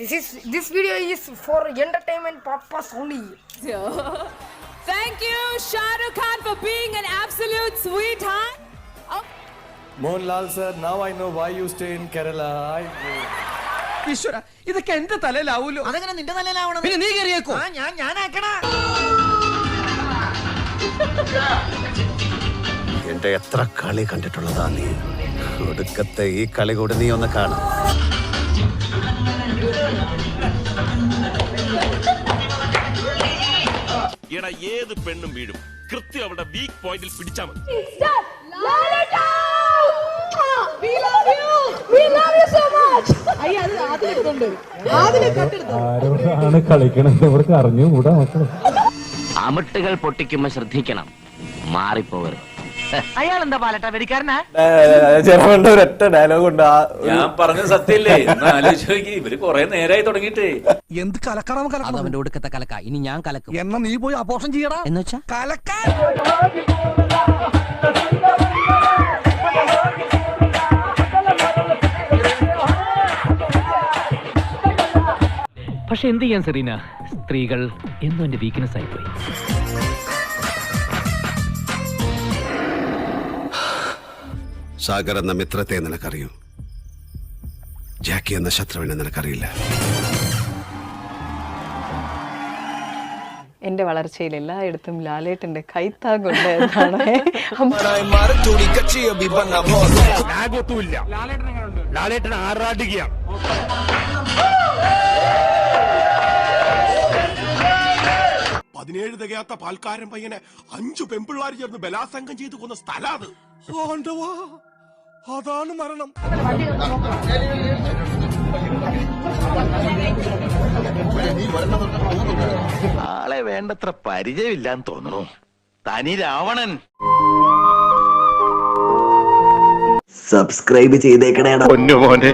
This video is for entertainment purpose only. Thank you, Shah Rukh Khan, for being an absolute sweetheart. Mohanlal sir, now I know why you stay in Kerala. ഈശ്വര ഇതൊക്കെ എന്റെ തലയിലാവൂലോ. അതെങ്ങനെ നിന്റെ തലയിലാവണം? പിന്നെ നീ കയറിയേക്കോ? ഞാനാക്കണ. എന്റെ എത്ര കളി കണ്ടിട്ടുള്ളതാ നീ. ഒടുക്കത്തെ ഈ കളി കൂടെ നീ ഒന്ന് കാണാം. എടാ ഏത് പെണ്ണും വീഴും കൃത്യം അവിടെ വീക്ക് പോയിന്റിൽ പിടിച്ചാൽ മതി. ആരോടാണ് കളിക്കണത് ഇവർക്ക് അറിഞ്ഞുകൂടാ മക്കളെ. അമിട്ടുകൾ പൊട്ടിക്കുമ്പോ ശ്രദ്ധിക്കണം, മാറിപ്പോകരുത്. അയാൾ എന്താ പാലട്ട വെടിക്കാരനാ? ചെറുവണ്ട ഒരൊറ്റ ഡയലോഗ് ഉണ്ട്. ഞാൻ പറഞ്ഞ സത്യല്ലേ? ആലോചിച്ച് ഇവര് കൊറേ നേരായി തുടങ്ങിട്ട്. എന്ത് കലക്കണം കലക്കണം. അവന്റെ ഒടുക്കത്തെ കലക്ക. ഇനി ഞാൻ കലക്കും. എന്നാ നീ പോയി അപോഷം ചെയ്യടാ. എന്ന് വെച്ചാ കലക്കാൻ. പക്ഷെ എന്ത് ചെയ്യാൻ സെറീന, സ്ത്രീകൾ എന്നും എന്റെ വീക്ക്നെസ് ആയിപ്പോയി. സാഗർ എന്ന മിത്രത്തെ നിനക്കറിയൂ, ജാക്കി എന്ന ശത്രുവിനെ നിനക്കറിയില്ല. എന്റെ വളർച്ചയിൽ എല്ലായിടത്തും ലാലേട്ടന്റെ കൈത്താങ്കൊണ്ട് എന്നാണ്. ലാലേട്ടൻ ആറാടുകയാണ്. തികയാത്ത പാൽക്കാരൻ പയ്യനെ 5 പെൺപിള്ളാർ ചേർന്ന് ബലാത്സംഗം ചെയ്തു കൊന്ന സ്ഥലം അത്. അതാണ് മരണം. ആളെ വേണ്ടത്ര പരിചയമില്ലാന്ന് തോന്നുന്നു. തനി രാവണൻ. സബ്സ്ക്രൈബ് ചെയ്തേക്കണേടാ. പൊന്നു മോനെ.